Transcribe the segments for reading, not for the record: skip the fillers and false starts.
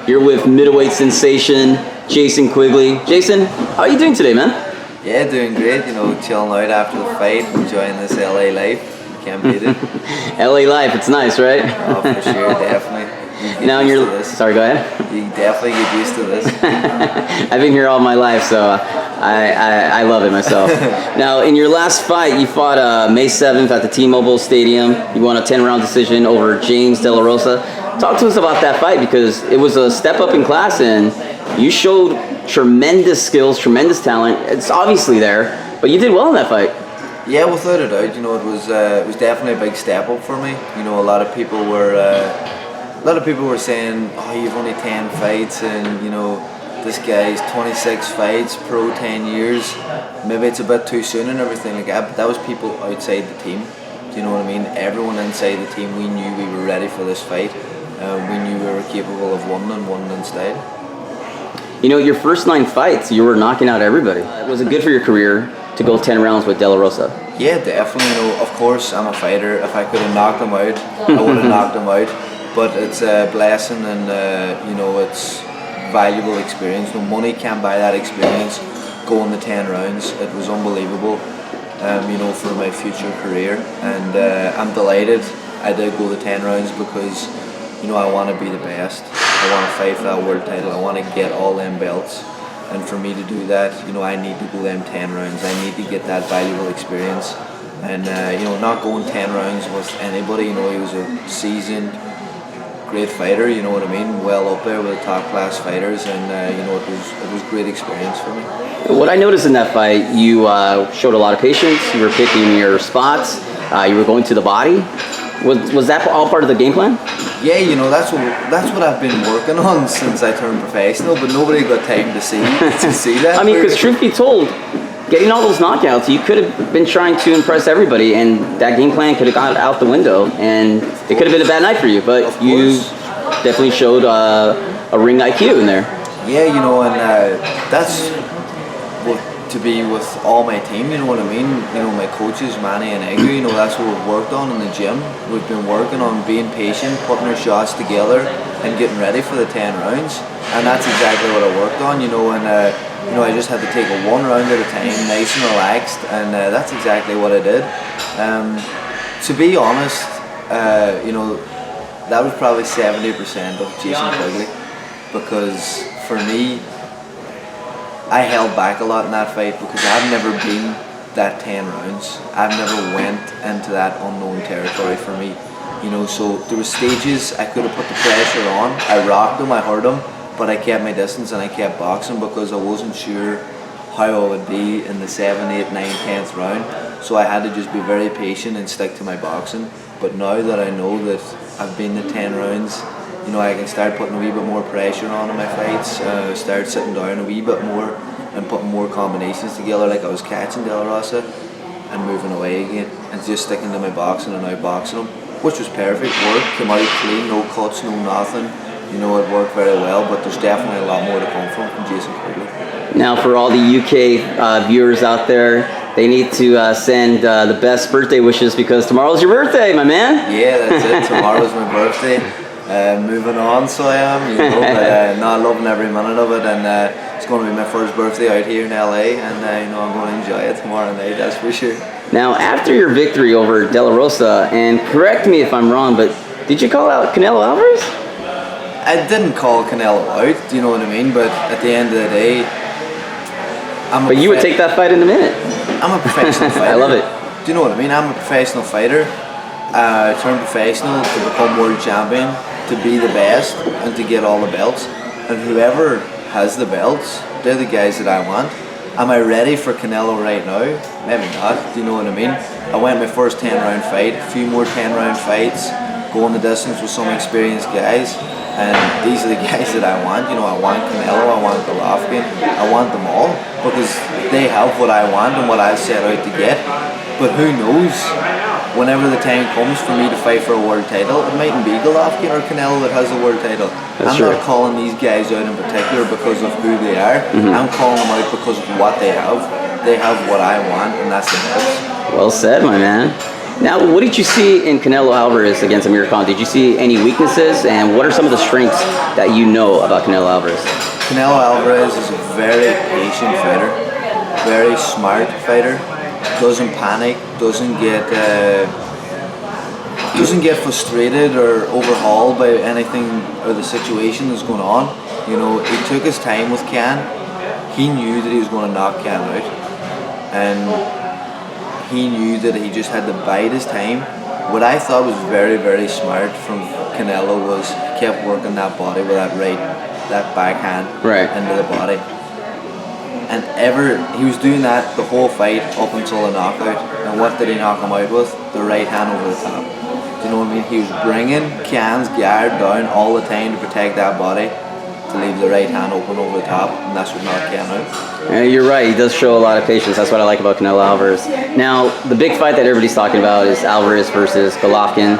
You're with middleweight sensation Jason Quigley. Jason, how are you doing today, man? Yeah, doing great. You know, chilling out after the fight, enjoying this LA life. Can't beat it. LA life, it's nice, right? Oh, for sure, definitely. Now in your sorry, go ahead. You definitely get used to this. I've been here all my life, so I love it myself. Now, in your last fight, you fought May 7th at the T-Mobile Stadium. You won a 10-round decision over James De La Rosa. Talk to us about that fight, because it was a step up in class, and you showed tremendous skills, tremendous talent. It's obviously there, but you did well in that fight. Yeah, without a doubt. You know, it was definitely a big step up for me. You know, a lot of people were saying, "Oh, you've only 10 fights, and you know, this guy's 26 fights, pro 10 years. Maybe it's a bit too soon and everything like that." But that was people outside the team. Do you know what I mean? Everyone inside the team, we knew we were ready for this fight. We knew we were capable of winning in style. You know, your first 9 fights, you were knocking out everybody. Was it good for your career to go 10 rounds with De La Rosa? Yeah, definitely. You know, of course, I'm a fighter. If I could have knocked him out, I would have knocked him out. But it's a blessing, and you know, it's valuable experience. No money can buy that experience. Going the 10 rounds, it was unbelievable. You know, for my future career, and I'm delighted I did go the 10 rounds, because you know, I want to be the best. I want to fight for that world title. I want to get all them belts. And for me to do that, you know, I need to go them 10 rounds. I need to get that valuable experience. And, you know, not going 10 rounds with anybody. You know, he was a seasoned, great fighter, you know what I mean? Well up there with the top class fighters. And, you know, it was great experience for me. What I noticed in that fight, you showed a lot of patience. You were picking your spots. You were going to the body. Was that all part of the game plan? Yeah, you know, that's what I've been working on since I turned professional, but nobody got time to see that. I mean, because truth be told, getting all those knockouts, you could have been trying to impress everybody, and that game plan could have gone out the window, and it could have been a bad night for you. But you definitely showed a ring IQ in there. Yeah, you know, and that's what to be with all my team, you know what I mean? You know, my coaches, Manny and Edgar, you know, that's what we've worked on in the gym. We've been working on being patient, putting our shots together, and getting ready for the 10 rounds. And that's exactly what I worked on, you know, and you know, I just had to take it 1 round at a time, nice and relaxed, and that's exactly what I did. To be honest, you know, that was probably 70% of Jason Quigley, because for me, I held back a lot in that fight, because I've never been that 10 rounds. I've never went into that unknown territory for me. You know, so there were stages I could have put the pressure on. I rocked him, I hurt him, but I kept my distance and I kept boxing, because I wasn't sure how I would be in the 7th, 8th, 9th, 10th round. So I had to just be very patient and stick to my boxing. But now that I know that I've been the 10 rounds, you know, I can start putting a wee bit more pressure on in my fights, start sitting down a wee bit more and putting more combinations together, like I was catching De La Rosa and moving away again and just sticking to my boxing and outboxing him, which was perfect. Work, came out clean, no cuts, no nothing. You know, it worked very well, but there's definitely a lot more to come from Jason Quigley. Now, for all the UK viewers out there, they need to send the best birthday wishes, because tomorrow's your birthday, my man. Yeah, that's it. Tomorrow's my birthday. Moving on, so I am, you know, but not loving every minute of it, and it's going to be my first birthday out here in LA, and you know, I'm going to enjoy it tomorrow night, that's for sure. Now, after your victory over De La Rosa, and correct me if I'm wrong, but did you call out Canelo Alvarez? I didn't call Canelo out, do you know what I mean? But at the end of the day, But you would take that fight in a minute. I'm a professional fighter. I love it. Do you know what I mean? I'm a professional fighter. I turned professional to become world champion, to be the best, and to get all the belts. And whoever has the belts, they're the guys that I want. Am I ready for Canelo right now? Maybe not, do you know what I mean? I went my first 10-round fight, a few more 10-round fights, going the distance with some experienced guys, and these are the guys that I want. You know, I want Canelo, I want Golovkin, I want them all, because they have what I want and what I've set out to get. But who knows? Whenever the time comes for me to fight for a world title, it mightn't be Golovkin or Canelo that has the world title. I'm not calling these guys out in particular because of who they are. I'm calling them out because of what they have. They have what I want, and that's the best. Well said, my man. Now, what did you see in Canelo Alvarez against Amir Khan? Did you see any weaknesses, and what are some of the strengths that you know about Canelo Alvarez? Canelo Alvarez is a very patient fighter, very smart fighter. Doesn't panic, doesn't get frustrated or overhauled by anything or the situation that's going on. You know, he took his time with Can. He knew that he was going to knock Can out, and he knew that he just had to bide his time. What I thought was very, very smart from Canelo was he kept working that body with that backhand into the body. And he was doing that the whole fight up until the knockout. And what did he knock him out with? The right hand over the top. Do you know what I mean? He was bringing Can's guard down all the time to protect that body, to leave the right hand open over the top, and that's what knocked Can out. Yeah, you're right. He does show a lot of patience. That's what I like about Canelo Alvarez. Now, the big fight that everybody's talking about is Alvarez versus Golovkin.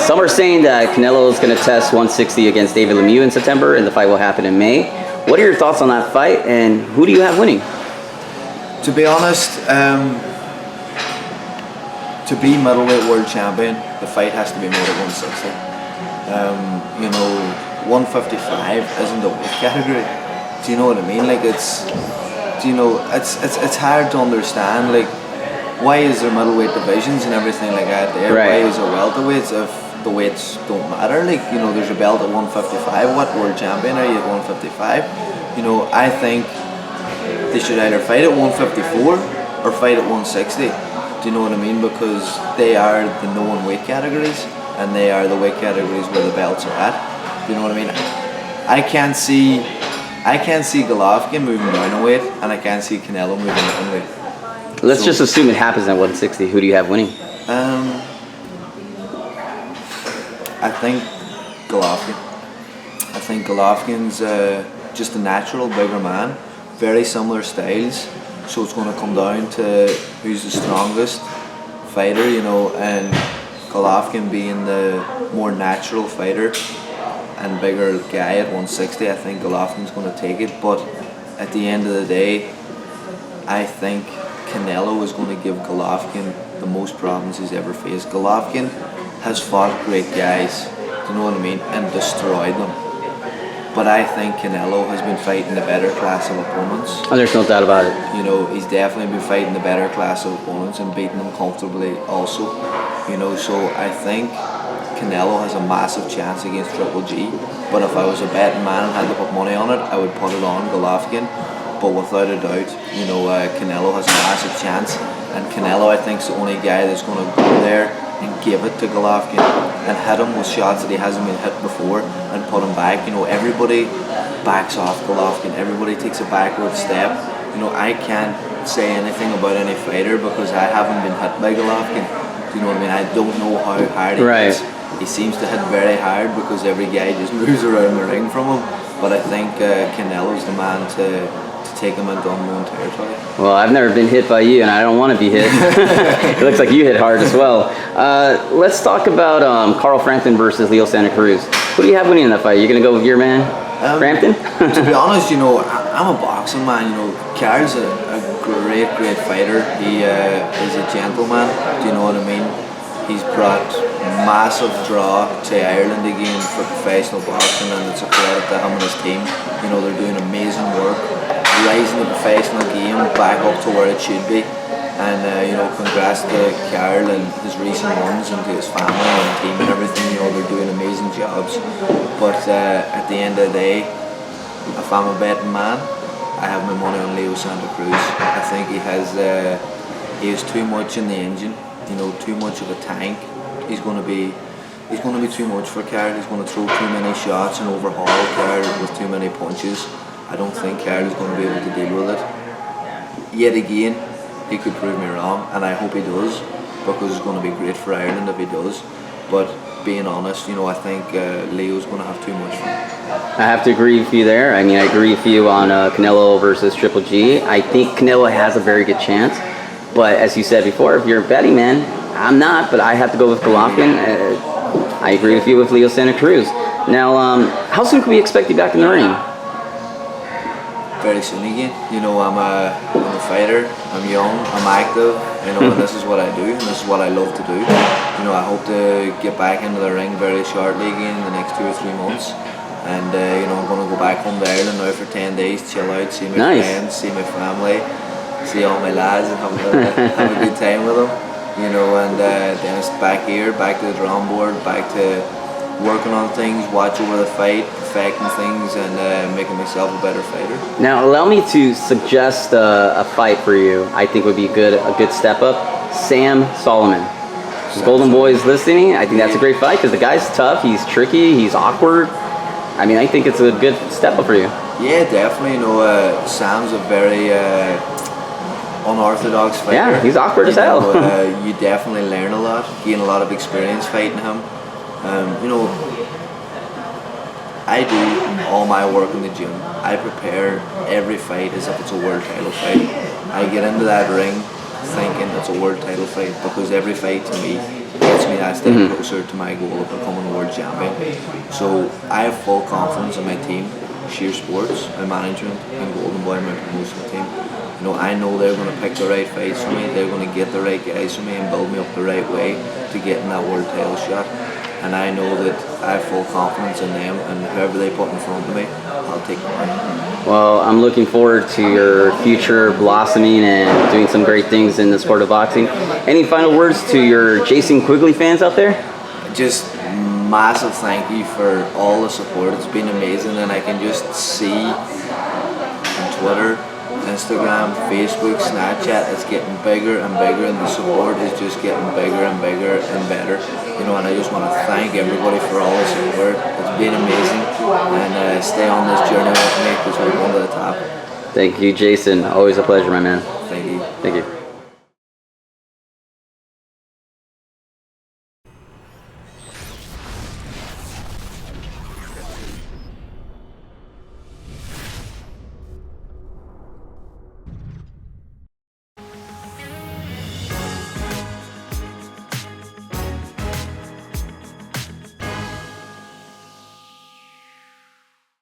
Some are saying that Canelo is going to test 160 against David Lemieux in September, and the fight will happen in May. What are your thoughts on that fight, and who do you have winning? To be honest, to be middleweight world champion, the fight has to be made at 160. You know, 155 isn't the weight category. Do you know what I mean? Like it's hard to understand. Like, why is there middleweight divisions and everything like that there? Why is there welterweights if the weights don't matter? Like, you know, there's a belt at 155. What world champion are you at 155? You know, I think they should either fight at 154 or fight at 160. Do you know what I mean? Because they are the known weight categories, and they are the weight categories where the belts are at. Do you know what I mean? I can't see Golovkin moving down a weight, and I can't see Canelo moving down a weight. Let's just assume it happens at 160. Who do you have winning? I think Golovkin. I think Golovkin's just a natural bigger man, very similar styles. So it's going to come down to who's the strongest fighter, you know, and Golovkin being the more natural fighter and bigger guy at 160, I think Golovkin's going to take it. But at the end of the day, I think Canelo is going to give Golovkin the most problems he's ever faced. Golovkin has fought great guys, do you know what I mean, and destroyed them. But I think Canelo has been fighting the better class of opponents. Oh, there's no doubt about it. You know, he's definitely been fighting the better class of opponents and beating them comfortably also. You know, so I think Canelo has a massive chance against Triple G. But if I was a betting man and had to put money on it, I would put it on Golovkin. But without a doubt, you know, Canelo has a massive chance. And Canelo, I think, is the only guy that's going to go there and give it to Golovkin and hit him with shots that he hasn't been hit before and put him back. You know, everybody backs off Golovkin. Everybody takes a backward step. You know, I can't say anything about any fighter because I haven't been hit by Golovkin. Do you know what I mean? I don't know how hard he hits. He seems to hit very hard because every guy just moves around the ring from him. But I think Canelo's the man to take him into unknown territory. Well, I've never been hit by you, and I don't want to be hit. It looks like you hit hard as well. Let's talk about Carl Frampton versus Leo Santa Cruz. Who do you have winning in that fight? You going to go with your man, Frampton? To be honest, you know, I'm a boxing man. You know, Carl's a great fighter. He is a gentleman. Do you know what I mean? He's brought massive draw to Ireland again for professional boxing, and it's a credit to him and his team. You know, they're doing amazing work, rising the professional game back up to where it should be. And you know, congrats to Carl and his recent ones, and to his family and team and everything. You know, they're doing amazing jobs. But at the end of the day, if I'm a betting man, I have my money on Leo Santa Cruz. I think he has too much in the engine. You know, too much of a tank. He's going to be too much for Carl. He's going to throw too many shots and overhaul Carl with too many punches. I don't think Carl is going to be able to deal with it. Yet again, he could prove me wrong, and I hope he does, because it's going to be great for Ireland if he does. But being honest, you know, I think Leo's going to have too much fun. I have to agree with you there. I mean, I agree with you on Canelo versus Triple G. I think Canelo has a very good chance. But as you said before, if you're a betting man, I'm not, but I have to go with Golovkin. I agree with you with Leo Santa Cruz. Now, how soon can we expect you back in the ring? very soon again. You know, I'm a fighter, I'm young, I'm active, you know, and this is what I do, and this is what I love to do. You know, I hope to get back into the ring very shortly again in the next 2 or 3 months. And, you know, I'm going to go back home to Ireland now for 10 days, chill out, see my friends, see my family, see all my lads, and have a good time with them. You know, and then it's back here, back to the drawing board, back to working on things, watch over the fight, perfecting things, and making myself a better fighter. Now, allow me to suggest a fight for you. I think would be a good step up. Sam Solomon. Golden Boy is listening. I think that's a great fight because the guy's tough. He's tricky. He's awkward. I mean, I think it's a good step up for you. Yeah, definitely. You know, Sam's a very unorthodox fighter. Yeah, he's awkward as hell. You definitely learn a lot, gain a lot of experience fighting him. You know, I do all my work in the gym. I prepare every fight as if it's a world title fight. I get into that ring thinking it's a world title fight because every fight to me gets me that step closer to my goal of becoming a world champion. So I have full confidence in my team, Sheer Sports, my management, and Golden Boy, my promotional team. You know, I know they're going to pick the right fights for me. They're going to get the right guys for me and build me up the right way to get in that world title shot. And I know that I have full confidence in them, and whoever they put in front of me, I'll take them on. Well, I'm looking forward to your future blossoming and doing some great things in the sport of boxing. Any final words to your Jason Quigley fans out there? Just massive thank you for all the support. It's been amazing, and I can just see on Twitter, Instagram, Facebook, Snapchat, it's getting bigger and bigger, and the support is just getting bigger and bigger and better. You know, and I just want to thank everybody for all the support. It's been amazing, and stay on this journey with me because we're going to the top. Thank you, Jason. Always a pleasure, my man. Thank you. Thank you.